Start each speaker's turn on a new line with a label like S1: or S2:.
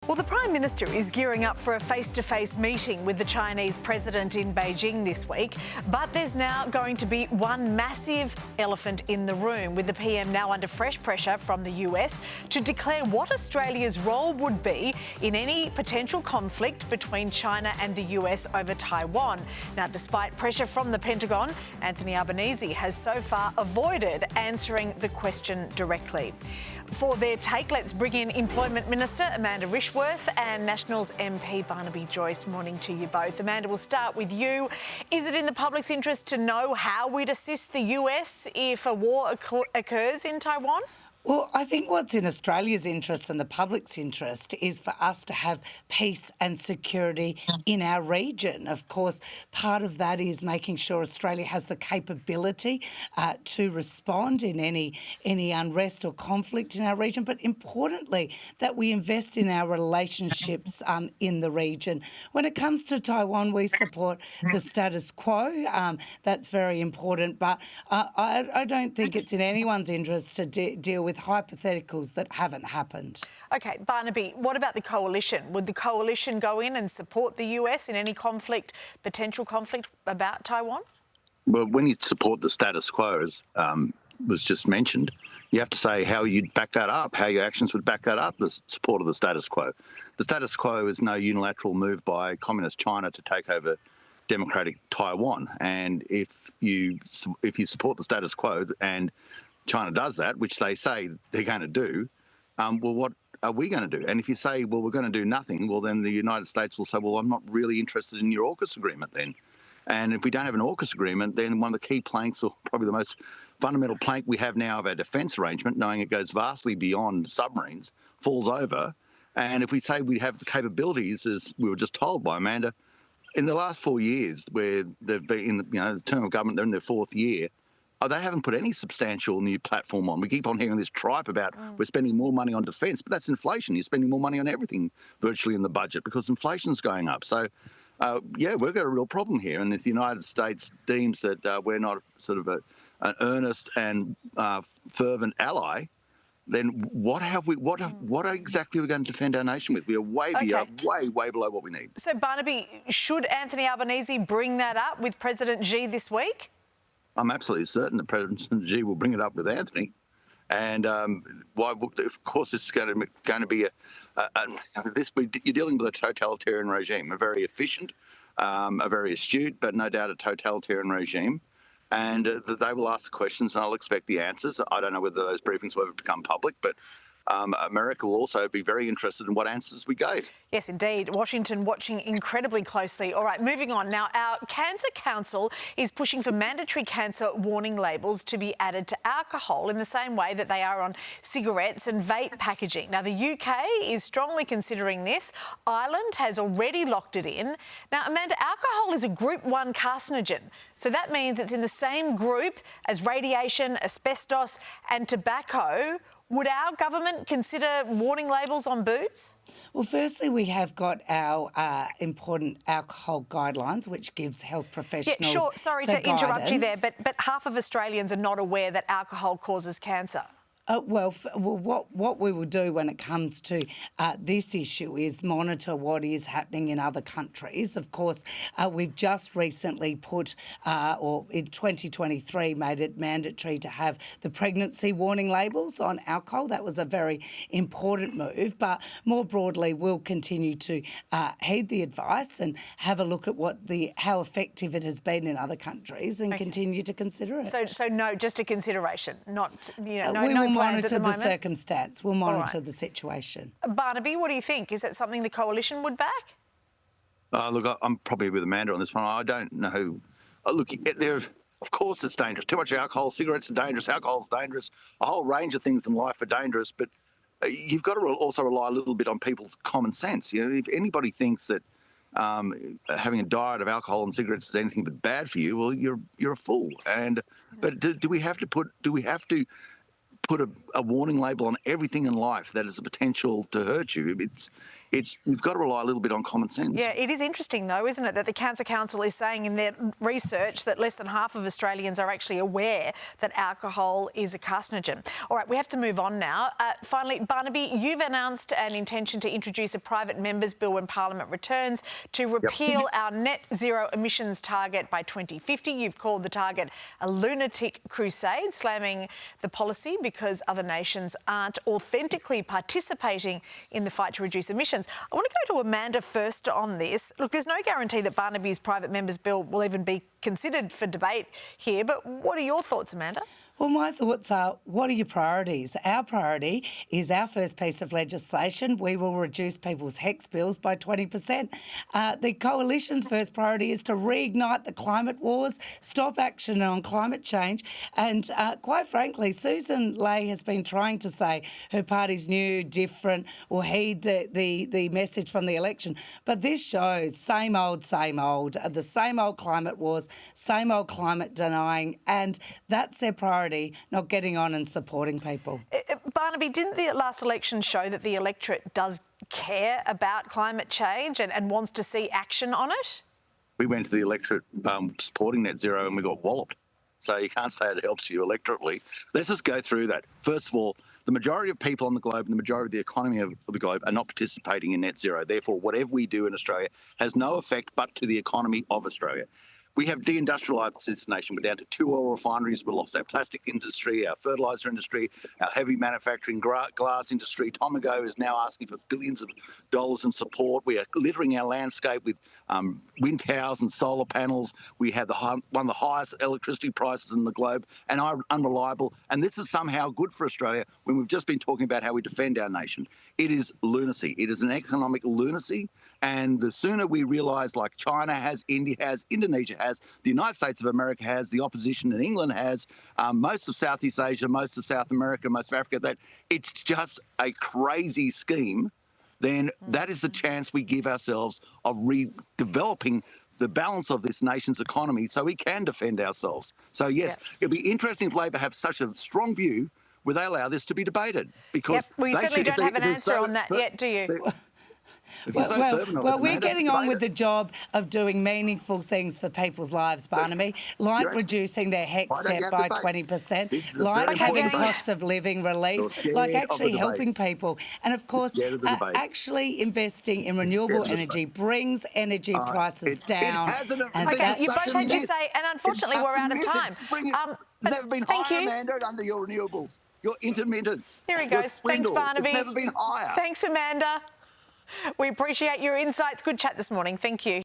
S1: Well, the Prime Minister is gearing up for a face-to-face meeting with the Chinese President in Beijing this week, but there's now going to be one massive elephant in the room, with the PM now under fresh pressure from the US to declare what Australia's role would be in any potential conflict between China and the US over Taiwan. Now, despite pressure from the Pentagon, Anthony Albanese has so far avoided answering the question directly. For their take, let's bring in Employment Minister Amanda Rishworth and Nationals MP Barnaby Joyce. Morning to you both. Amanda, we'll start with you. Is it in the public's interest to know how we'd assist the US if a war occurs in Taiwan?
S2: Well, I think what's in Australia's interest and the public's interest is for us to have peace and security in our region. Of course, part of that is making sure Australia has the capability to respond in any unrest or conflict in our region, but importantly, that we invest in our relationships in the region. When it comes to Taiwan, we support the status quo. That's very important, but I don't think it's in anyone's interest to deal with hypotheticals that haven't happened.
S1: OK, Barnaby, what about the coalition? Would the coalition go in and support the US in any conflict, potential conflict about Taiwan?
S3: Well, when you support the status quo, as was just mentioned, you have to say how you'd back that up, how your actions would back that up, the support of the status quo. The status quo is no unilateral move by Communist China to take over democratic Taiwan. And if you support the status quo and China does that, which they say they're going to do, well, what are we going to do? And if you say, well, we're going to do nothing, well, then the United States will say, well, I'm not really interested in your AUKUS agreement then. And if we don't have an AUKUS agreement, then one of the key planks, or probably the most fundamental plank we have now of our defence arrangement, knowing it goes vastly beyond submarines, falls over. And if we say we have the capabilities, as we were just told by Amanda, in the last 4 years, where they've been in the term of government, they're in their fourth year, they haven't put any substantial new platform on. We keep on hearing this tripe about we're spending more money on defence, but that's inflation. You're spending more money on everything virtually in the budget because inflation's going up. So, we've got a real problem here. And if the United States deems that we're not sort of an earnest and fervent ally, then what exactly are we going to defend our nation with? We are way below what we need.
S1: So, Barnaby, should Anthony Albanese bring that up with President Xi this week?
S3: I'm absolutely certain that President Xi will bring it up with Anthony, and of course, it's going to be you're dealing with a totalitarian regime, a very efficient, a very astute, but no doubt a totalitarian regime, and they will ask the questions, and I'll expect the answers. I don't know whether those briefings will ever become public, but America will also be very interested in what answers we gave.
S1: Yes, indeed. Washington watching incredibly closely. All right, moving on. Now, our Cancer Council is pushing for mandatory cancer warning labels to be added to alcohol in the same way that they are on cigarettes and vape packaging. Now, the UK is strongly considering this. Ireland has already locked it in. Now, Amanda, alcohol is a Group 1 carcinogen, so that means it's in the same group as radiation, asbestos and tobacco. Would our government consider warning labels on booze?
S2: Well, firstly, we have got our important alcohol guidelines, which gives health professionals.
S1: Yeah, sure. Sorry to interrupt you there, but half of Australians are not aware that alcohol causes cancer.
S2: What we will do when it comes to this issue is monitor what is happening in other countries. Of course, we've just recently put, or in 2023, made it mandatory to have the pregnancy warning labels on alcohol. That was a very important move. But more broadly, we'll continue to heed the advice and have a look at how effective it has been in other countries and continue to consider it.
S1: So no, just a consideration, not
S2: We'll monitor the circumstance. We'll monitor the situation.
S1: Barnaby, what do you think? Is that something the coalition would back?
S3: Look, I'm probably with Amanda on this one. I don't know. Of course it's dangerous. Too much alcohol, cigarettes are dangerous, alcohol's dangerous. A whole range of things in life are dangerous, but you've got to also rely a little bit on people's common sense. If anybody thinks that having a diet of alcohol and cigarettes is anything but bad for you, well, you're a fool. But do we have to put put a warning label on everything in life that has the potential to hurt you. You've got to rely a little bit on common sense.
S1: Yeah, it is interesting though, isn't it, that the Cancer Council is saying in their research that less than half of Australians are actually aware that alcohol is a carcinogen. All right, we have to move on now. Finally, Barnaby, you've announced an intention to introduce a private members' bill when Parliament returns to repeal our net zero emissions target by 2050. You've called the target a lunatic crusade, slamming the policy because other nations aren't authentically participating in the fight to reduce emissions. I want to go to Amanda first on this. Look, there's no guarantee that Barnaby's private members' bill will even be considered for debate here, but what are your thoughts, Amanda?
S2: Well, my thoughts are, what are your priorities? Our priority is our first piece of legislation. We will reduce people's HEX bills by 20%. The Coalition's first priority is to reignite the climate wars, stop action on climate change. And quite frankly, Susan Ley has been trying to say her party's new, different, or heed the message from the election. But this shows same old, the same old climate wars, same old climate denying, and that's their priority. Not getting on and supporting people.
S1: Barnaby, didn't the last election show that the electorate does care about climate change and wants to see action on it?
S3: We went to the electorate supporting net zero and we got walloped. So you can't say it helps you electorately. Let's just go through that. First of all, the majority of people on the globe and the majority of the economy of the globe are not participating in net zero. Therefore, whatever we do in Australia has no effect but to the economy of Australia. We have deindustrialised this nation. We're down to 2 oil refineries. We lost our plastic industry, our fertiliser industry, our heavy manufacturing glass industry. Tomago is now asking for billions of dollars in support. We are littering our landscape with wind towers and solar panels. We have one of the highest electricity prices in the globe and are unreliable. And this is somehow good for Australia when we've just been talking about how we defend our nation. It is lunacy. It is an economic lunacy. And the sooner we realise, like China has, India has, Indonesia has, the United States of America has, the opposition in England has, most of Southeast Asia, most of South America, most of Africa, that it's just a crazy scheme, then that is the chance we give ourselves of redeveloping the balance of this nation's economy so we can defend ourselves. So, yes, it'll be interesting if Labor have such a strong view where they allow this to be debated. Because
S1: well, you certainly don't have an answer on that yet, do you?
S2: Well, we're getting on with the job of doing meaningful things for people's lives, Barnaby, like reducing their HEX debt by 20%, like having cost of living relief, like actually helping people, and of course, actually investing in renewable energy brings energy prices down.
S1: Okay, you both had to say, and unfortunately, we're out of time.
S3: It's never been higher, Amanda, under your renewables. Your intermittence.
S1: Here he goes. Thanks, Barnaby.
S3: It's never been higher.
S1: Thanks, Amanda. We appreciate your insights. Good chat this morning. Thank you.